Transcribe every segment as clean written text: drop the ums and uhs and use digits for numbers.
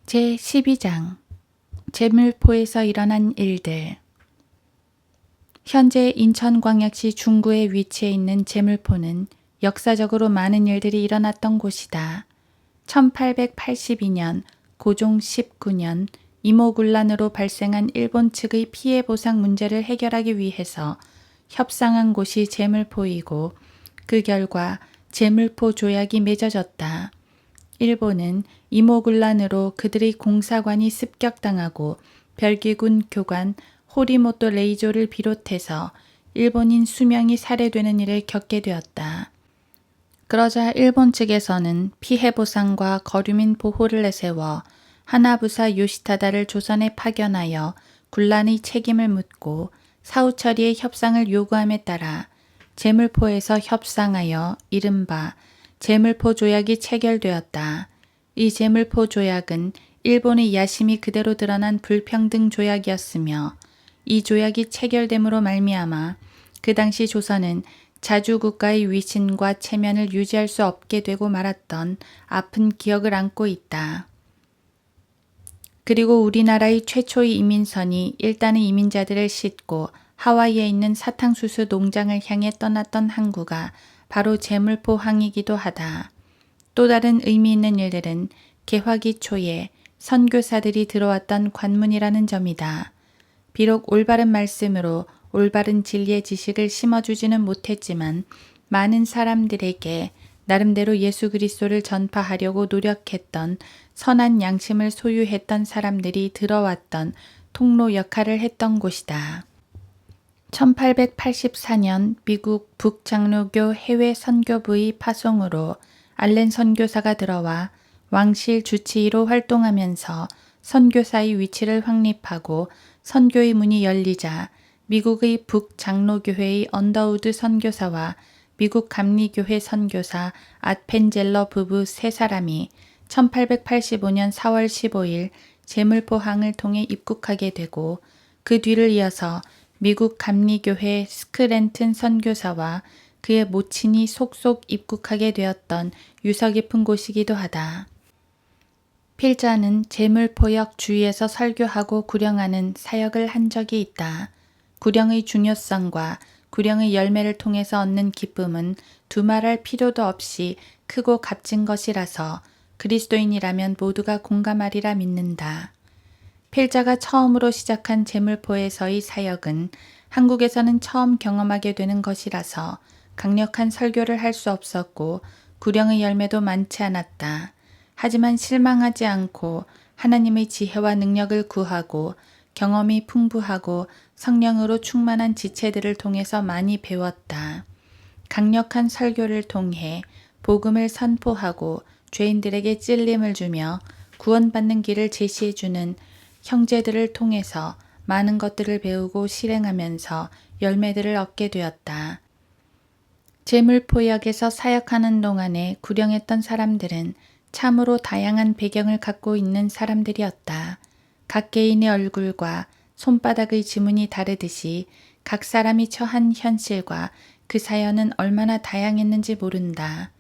제12장 제물포에서 일어난 일들. 현재 인천광역시 중구에 위치해 있는 제물포는 역사적으로 많은 일들이 일어났던 곳이다. 1882년 고종 19년 이모군란으로 발생한 일본 측의 피해 보상 문제를 해결하기 위해서 협상한 곳이 제물포이고 그 결과 제물포 조약이 맺어졌다. 일본은 이모군란으로 그들의 공사관이 습격당하고 별기군 교관 호리모토 레이조를 비롯해서 일본인 수명이 살해되는 일을 겪게 되었다. 그러자 일본 측에서는 피해 보상과 거류민 보호를 내세워 하나부사 요시타다를 조선에 파견하여 군란의 책임을 묻고 사후 처리의 협상을 요구함에 따라 제물포에서 협상하여 이른바 제물포 조약이 체결되었다. 이 제물포 조약은 일본의 야심이 그대로 드러난 불평등 조약이었으며 이 조약이 체결됨으로 말미암아 그 당시 조선은 자주국가의 위신과 체면을 유지할 수 없게 되고 말았던 아픈 기억을 안고 있다. 그리고 우리나라의 최초의 이민선이 일단의 이민자들을 싣고 하와이에 있는 사탕수수 농장을 향해 떠났던 항구가 바로 제물포 항이기도 하다. 또 다른 의미 있는 일들은 개화기 초에 선교사들이 들어왔던 관문이라는 점이다. 비록 올바른 말씀으로 올바른 진리의 지식을 심어주지는 못했지만 많은 사람들에게 나름대로 예수 그리스도를 전파하려고 노력했던 선한 양심을 소유했던 사람들이 들어왔던 통로 역할을 했던 곳이다. 1884년 미국 북장로교 해외 선교부의 파송으로 알렌 선교사가 들어와 왕실 주치의로 활동하면서 선교사의 위치를 확립하고 선교의 문이 열리자 미국의 북장로교회의 언더우드 선교사와 미국 감리교회 선교사 앗펜젤러 부부 세 사람이 1885년 4월 15일 제물포항을 통해 입국하게 되고 그 뒤를 이어서 미국 감리교회 스크랜튼 선교사와 그의 모친이 속속 입국하게 되었던 유서 깊은 곳이기도 하다. 필자는 제물포역 주위에서 설교하고 구령하는 사역을 한 적이 있다. 구령의 중요성과 구령의 열매를 통해서 얻는 기쁨은 두말할 필요도 없이 크고 값진 것이라서 그리스도인이라면 모두가 공감하리라 믿는다. 필자가 처음으로 시작한 제물포에서의 사역은 한국에서는 처음 경험하게 되는 것이라서 강력한 설교를 할 수 없었고 구령의 열매도 많지 않았다. 하지만 실망하지 않고 하나님의 지혜와 능력을 구하고 경험이 풍부하고 성령으로 충만한 지체들을 통해서 많이 배웠다. 강력한 설교를 통해 복음을 선포하고 죄인들에게 찔림을 주며 구원받는 길을 제시해주는 형제들을 통해서 많은 것들을 배우고 실행하면서 열매들을 얻게 되었다. 제물포역에서 사역하는 동안에 구령했던 사람들은 참으로 다양한 배경을 갖고 있는 사람들이었다. 각 개인의 얼굴과 손바닥의 지문이 다르듯이 각 사람이 처한 현실과 그 사연은 얼마나 다양했는지 모른다.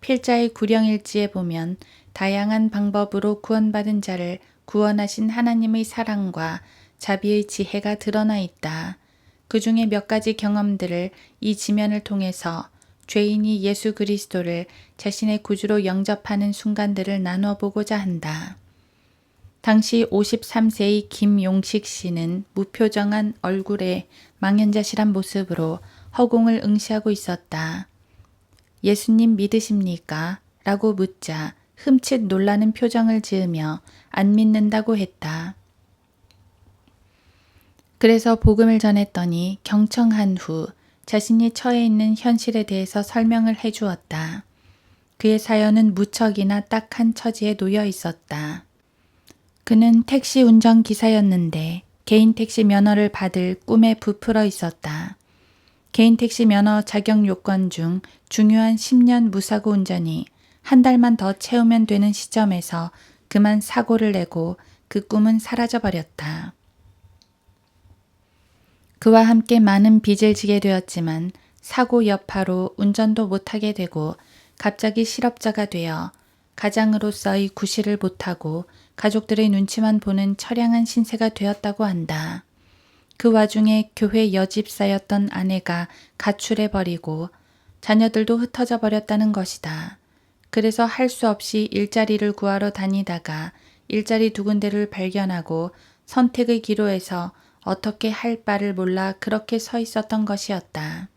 필자의 구령일지에 보면 다양한 방법으로 구원받은 자를 구원하신 하나님의 사랑과 자비의 지혜가 드러나 있다. 그 중에 몇 가지 경험들을 이 지면을 통해서 죄인이 예수 그리스도를 자신의 구주로 영접하는 순간들을 나누어 보고자 한다. 당시 53세의 김용식 씨는 무표정한 얼굴에 망연자실한 모습으로 허공을 응시하고 있었다. 예수님 믿으십니까? 라고 묻자 흠칫 놀라는 표정을 지으며 안 믿는다고 했다. 그래서 복음을 전했더니 경청한 후 자신이 처해 있는 현실에 대해서 설명을 해주었다. 그의 사연은 무척이나 딱한 처지에 놓여 있었다. 그는 택시 운전기사였는데 개인 택시 면허를 받을 꿈에 부풀어 있었다. 개인 택시 면허 자격 요건 중 중요한 10년 무사고 운전이 한 달만 더 채우면 되는 시점에서 그만 사고를 내고 그 꿈은 사라져버렸다. 그와 함께 많은 빚을 지게 되었지만 사고 여파로 운전도 못하게 되고 갑자기 실업자가 되어 가장으로서의 구실을 못하고 가족들의 눈치만 보는 처량한 신세가 되었다고 한다. 그 와중에 교회 여집사였던 아내가 가출해버리고 자녀들도 흩어져 버렸다는 것이다. 그래서 할 수 없이 일자리를 구하러 다니다가 일자리 두 군데를 발견하고 선택의 기로에서 어떻게 할 바를 몰라 그렇게 서 있었던 것이었다.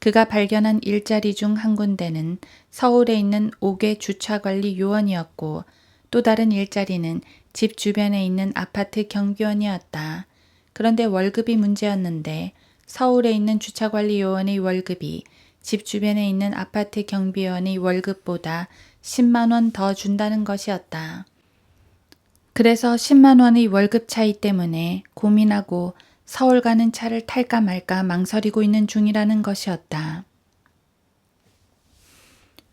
그가 발견한 일자리 중 한 군데는 서울에 있는 5개 주차관리 요원이었고 또 다른 일자리는 집 주변에 있는 아파트 경비원이었다. 그런데 월급이 문제였는데 서울에 있는 주차관리 요원의 월급이 집 주변에 있는 아파트 경비원의 월급보다 10만 원 더 준다는 것이었다. 그래서 10만 원의 월급 차이 때문에 고민하고 서울 가는 차를 탈까 말까 망설이고 있는 중이라는 것이었다.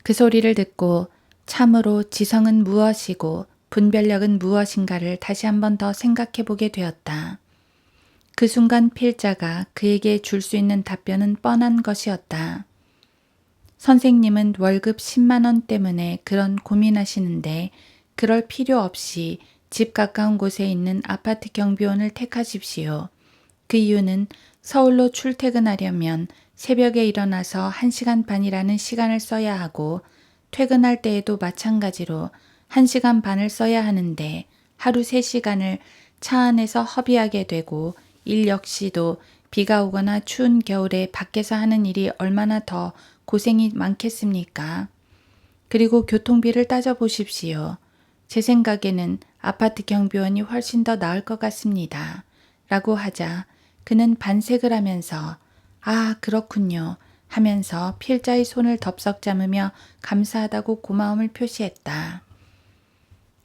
그 소리를 듣고 참으로 지성은 무엇이고 분별력은 무엇인가를 다시 한 번 더 생각해 보게 되었다. 그 순간 필자가 그에게 줄 수 있는 답변은 뻔한 것이었다. 선생님은 월급 10만 원 때문에 그런 고민하시는데 그럴 필요 없이 집 가까운 곳에 있는 아파트 경비원을 택하십시오. 그 이유는 서울로 출퇴근하려면 새벽에 일어나서 1시간 반이라는 시간을 써야 하고 퇴근할 때에도 마찬가지로 1시간 반을 써야 하는데 하루 3시간을 차 안에서 허비하게 되고 일 역시도 비가 오거나 추운 겨울에 밖에서 하는 일이 얼마나 더 고생이 많겠습니까? 그리고 교통비를 따져보십시오. 제 생각에는 아파트 경비원이 훨씬 더 나을 것 같습니다. 라고 하자 그는 반색을 하면서 아 그렇군요 하면서 필자의 손을 덥석 잡으며 감사하다고 고마움을 표시했다.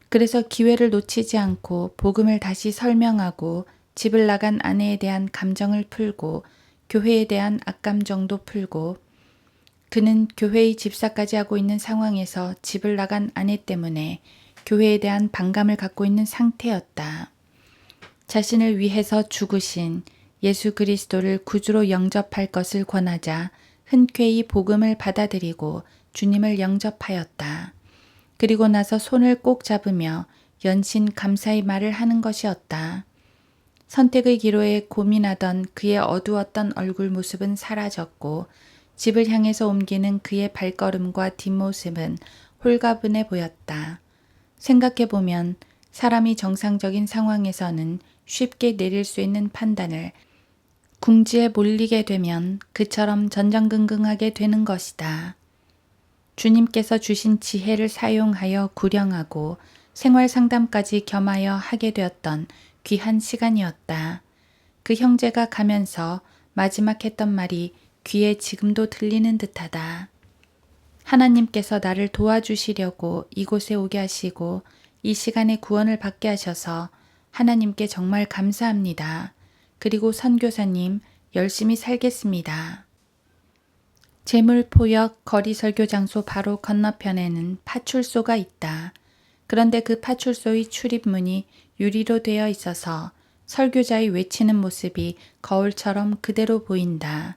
그래서 기회를 놓치지 않고 복음을 다시 설명하고 집을 나간 아내에 대한 감정을 풀고 교회에 대한 악감정도 풀고 그는 교회의 집사까지 하고 있는 상황에서 집을 나간 아내 때문에 교회에 대한 반감을 갖고 있는 상태였다. 자신을 위해서 죽으신 예수 그리스도를 구주로 영접할 것을 권하자 흔쾌히 복음을 받아들이고 주님을 영접하였다. 그리고 나서 손을 꼭 잡으며 연신 감사의 말을 하는 것이었다. 선택의 기로에 고민하던 그의 어두웠던 얼굴 모습은 사라졌고 집을 향해서 옮기는 그의 발걸음과 뒷모습은 홀가분해 보였다. 생각해보면 사람이 정상적인 상황에서는 쉽게 내릴 수 있는 판단을 궁지에 몰리게 되면 그처럼 전전긍긍하게 되는 것이다. 주님께서 주신 지혜를 사용하여 구령하고 생활 상담까지 겸하여 하게 되었던 귀한 시간이었다. 그 형제가 가면서 마지막 했던 말이 귀에 지금도 들리는 듯하다. 하나님께서 나를 도와주시려고 이곳에 오게 하시고 이 시간에 구원을 받게 하셔서 하나님께 정말 감사합니다. 그리고 선교사님 열심히 살겠습니다. 제물포역 거리 설교 장소 바로 건너편에는 파출소가 있다. 그런데 그 파출소의 출입문이 유리로 되어 있어서 설교자의 외치는 모습이 거울처럼 그대로 보인다.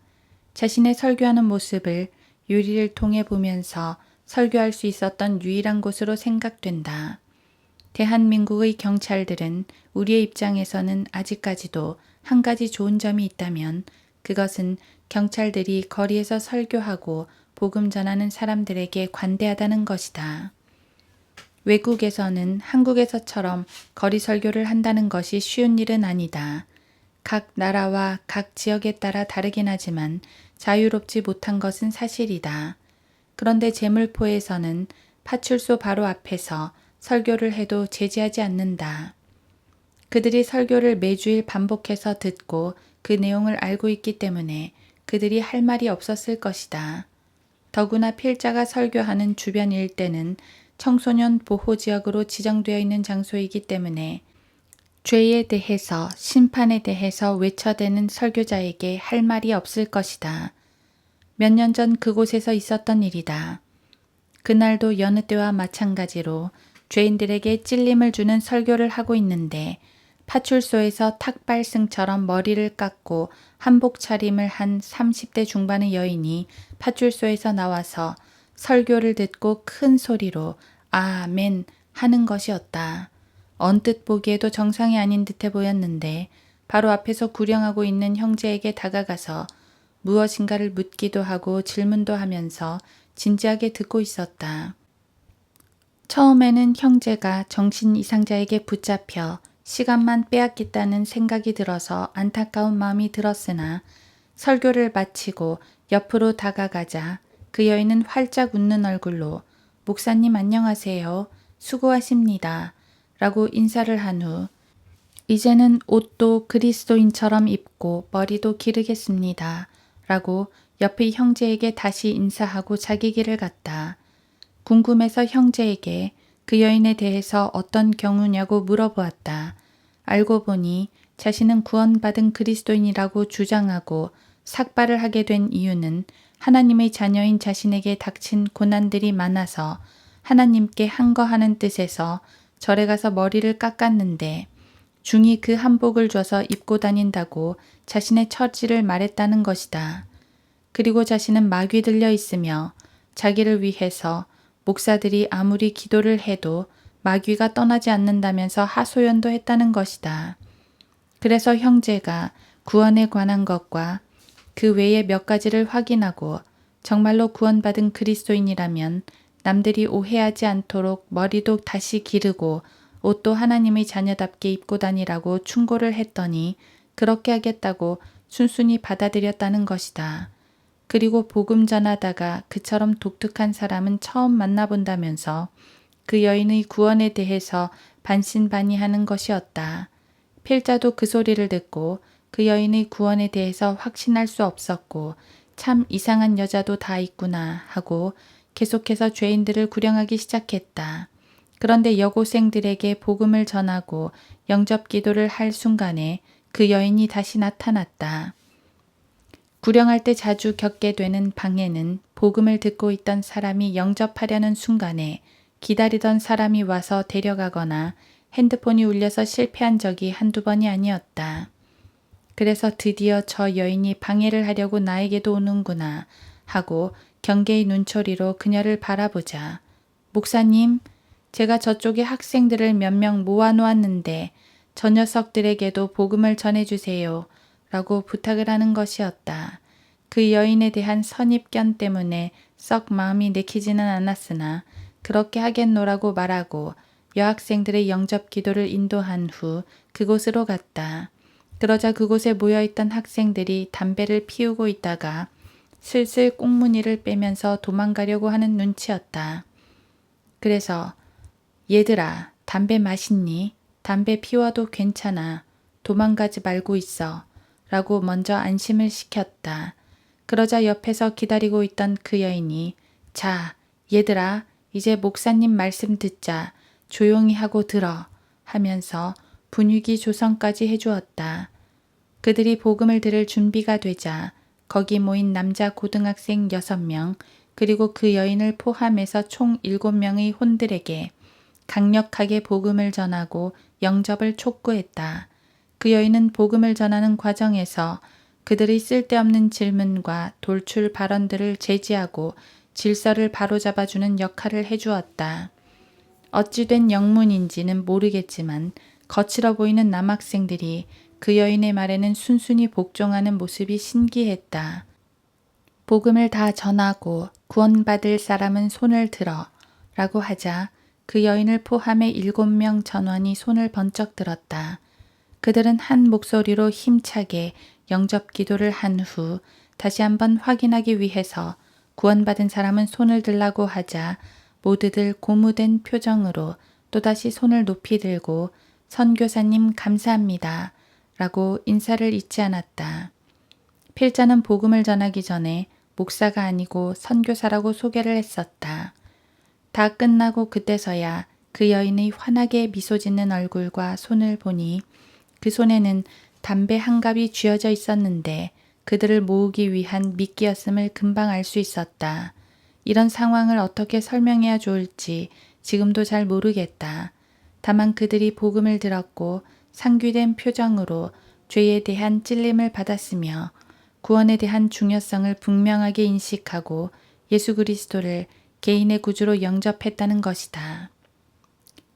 자신의 설교하는 모습을 유리를 통해 보면서 설교할 수 있었던 유일한 곳으로 생각된다. 대한민국의 경찰들은 우리의 입장에서는 아직까지도 한 가지 좋은 점이 있다면 그것은 경찰들이 거리에서 설교하고 복음 전하는 사람들에게 관대하다는 것이다. 외국에서는 한국에서처럼 거리 설교를 한다는 것이 쉬운 일은 아니다. 각 나라와 각 지역에 따라 다르긴 하지만 자유롭지 못한 것은 사실이다. 그런데 제물포에서는 파출소 바로 앞에서 설교를 해도 제지하지 않는다. 그들이 설교를 매주일 반복해서 듣고 그 내용을 알고 있기 때문에 그들이 할 말이 없었을 것이다. 더구나 필자가 설교하는 주변 일대는 청소년 보호지역으로 지정되어 있는 장소이기 때문에 죄에 대해서 심판에 대해서 외쳐대는 설교자에게 할 말이 없을 것이다. 몇 년 전 그곳에서 있었던 일이다. 그날도 여느 때와 마찬가지로 죄인들에게 찔림을 주는 설교를 하고 있는데 파출소에서 탁발승처럼 머리를 깎고 한복 차림을 한 30대 중반의 여인이 파출소에서 나와서 설교를 듣고 큰 소리로 아멘 하는 것이었다. 언뜻 보기에도 정상이 아닌 듯해 보였는데 바로 앞에서 구령하고 있는 형제에게 다가가서 무엇인가를 묻기도 하고 질문도 하면서 진지하게 듣고 있었다. 처음에는 형제가 정신 이상자에게 붙잡혀 시간만 빼앗겠다는 생각이 들어서 안타까운 마음이 들었으나 설교를 마치고 옆으로 다가가자 그 여인은 활짝 웃는 얼굴로 목사님 안녕하세요. 수고하십니다. 라고 인사를 한 후 이제는 옷도 그리스도인처럼 입고 머리도 기르겠습니다. 라고 옆의 형제에게 다시 인사하고 자기 길을 갔다. 궁금해서 형제에게 그 여인에 대해서 어떤 경우냐고 물어보았다. 알고 보니 자신은 구원받은 그리스도인이라고 주장하고 삭발을 하게 된 이유는 하나님의 자녀인 자신에게 닥친 고난들이 많아서 하나님께 한거하는 뜻에서 절에 가서 머리를 깎았는데 중이 그 한복을 줘서 입고 다닌다고 자신의 처지를 말했다는 것이다. 그리고 자신은 마귀 들려 있으며 자기를 위해서 목사들이 아무리 기도를 해도 마귀가 떠나지 않는다면서 하소연도 했다는 것이다. 그래서 형제가 구원에 관한 것과 그 외에 몇 가지를 확인하고 정말로 구원받은 그리스도인이라면 남들이 오해하지 않도록 머리도 다시 기르고 옷도 하나님의 자녀답게 입고 다니라고 충고를 했더니 그렇게 하겠다고 순순히 받아들였다는 것이다. 그리고 복음 전하다가 그처럼 독특한 사람은 처음 만나본다면서 그 여인의 구원에 대해서 반신반의하는 것이었다. 필자도 그 소리를 듣고 그 여인의 구원에 대해서 확신할 수 없었고 참 이상한 여자도 다 있구나 하고 계속해서 죄인들을 구령하기 시작했다. 그런데 여고생들에게 복음을 전하고 영접 기도를 할 순간에 그 여인이 다시 나타났다. 구령할 때 자주 겪게 되는 방해는 복음을 듣고 있던 사람이 영접하려는 순간에 기다리던 사람이 와서 데려가거나 핸드폰이 울려서 실패한 적이 한두 번이 아니었다. 그래서 드디어 저 여인이 방해를 하려고 나에게도 오는구나 하고 경계의 눈초리로 그녀를 바라보자 목사님, 제가 저쪽에 학생들을 몇 명 모아놓았는데 저 녀석들에게도 복음을 전해주세요. 라고 부탁을 하는 것이었다. 그 여인에 대한 선입견 때문에 썩 마음이 내키지는 않았으나 그렇게 하겠노라고 말하고 여학생들의 영접 기도를 인도한 후 그곳으로 갔다. 그러자 그곳에 모여있던 학생들이 담배를 피우고 있다가 슬슬 꽁무니를 빼면서 도망가려고 하는 눈치였다. 그래서 얘들아, 담배 맛있니? 담배 피워도 괜찮아. 도망가지 말고 있어. 라고 먼저 안심을 시켰다. 그러자 옆에서 기다리고 있던 그 여인이 자, 얘들아, 이제 목사님 말씀 듣자. 조용히 하고 들어. 하면서 분위기 조성까지 해주었다. 그들이 복음을 들을 준비가 되자 거기 모인 남자 고등학생 6명 그리고 그 여인을 포함해서 총 7명의 혼들에게 강력하게 복음을 전하고 영접을 촉구했다. 그 여인은 복음을 전하는 과정에서 그들의 쓸데없는 질문과 돌출 발언들을 제지하고 질서를 바로잡아주는 역할을 해주었다. 어찌된 영문인지는 모르겠지만 거칠어 보이는 남학생들이 그 여인의 말에는 순순히 복종하는 모습이 신기했다. 복음을 다 전하고 구원받을 사람은 손을 들어 라고 하자 그 여인을 포함해 7명 전원이 손을 번쩍 들었다. 그들은 한 목소리로 힘차게 영접 기도를 한 후 다시 한번 확인하기 위해서 구원받은 사람은 손을 들라고 하자 모두들 고무된 표정으로 또다시 손을 높이 들고 선교사님 감사합니다 라고 인사를 잊지 않았다. 필자는 복음을 전하기 전에 목사가 아니고 선교사라고 소개를 했었다. 다 끝나고 그때서야 그 여인의 환하게 미소 짓는 얼굴과 손을 보니 그 손에는 담배 한 갑이 쥐어져 있었는데 그들을 모으기 위한 미끼였음을 금방 알 수 있었다. 이런 상황을 어떻게 설명해야 좋을지 지금도 잘 모르겠다. 다만 그들이 복음을 들었고 상규된 표정으로 죄에 대한 찔림을 받았으며 구원에 대한 중요성을 분명하게 인식하고 예수 그리스도를 개인의 구주로 영접했다는 것이다.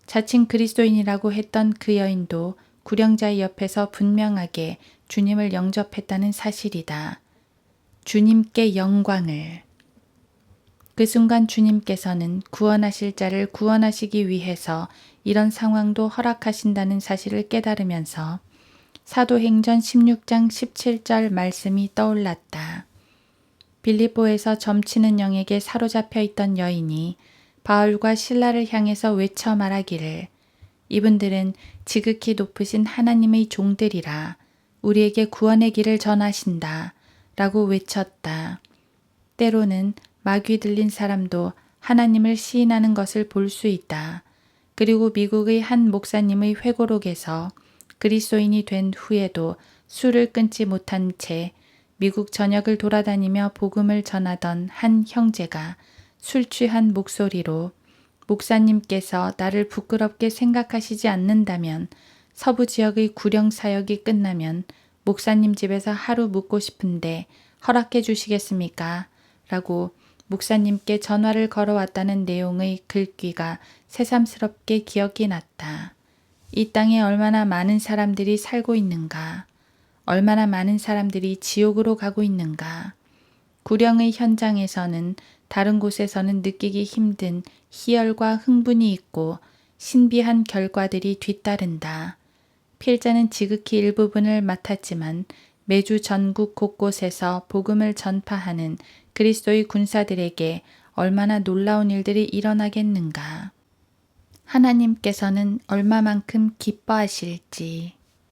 자칭 그리스도인이라고 했던 그 여인도 구령자의 옆에서 분명하게 주님을 영접했다는 사실이다. 주님께 영광을. 그 순간 주님께서는 구원하실 자를 구원하시기 위해서 이런 상황도 허락하신다는 사실을 깨달으면서 사도행전 16장 17절 말씀이 떠올랐다. 빌립보에서 점치는 영에게 사로잡혀 있던 여인이 바울과 실라를 향해서 외쳐 말하기를 이분들은 지극히 높으신 하나님의 종들이라 우리에게 구원의 길을 전하신다 라고 외쳤다. 때로는 마귀 들린 사람도 하나님을 시인하는 것을 볼 수 있다. 그리고 미국의 한 목사님의 회고록에서 그리스도인이 된 후에도 술을 끊지 못한 채 미국 전역을 돌아다니며 복음을 전하던 한 형제가 술 취한 목소리로 목사님께서 나를 부끄럽게 생각하시지 않는다면 서부 지역의 구령 사역이 끝나면 목사님 집에서 하루 묵고 싶은데 허락해 주시겠습니까? 라고 목사님께 전화를 걸어왔다는 내용의 글귀가 새삼스럽게 기억이 났다. 이 땅에 얼마나 많은 사람들이 살고 있는가? 얼마나 많은 사람들이 지옥으로 가고 있는가? 구령의 현장에서는 다른 곳에서는 느끼기 힘든 희열과 흥분이 있고 신비한 결과들이 뒤따른다. 필자는 지극히 일부분을 맡았지만 매주 전국 곳곳에서 복음을 전파하는 그리스도의 군사들에게 얼마나 놀라운 일들이 일어나겠는가. 하나님께서는 얼마만큼 기뻐하실지.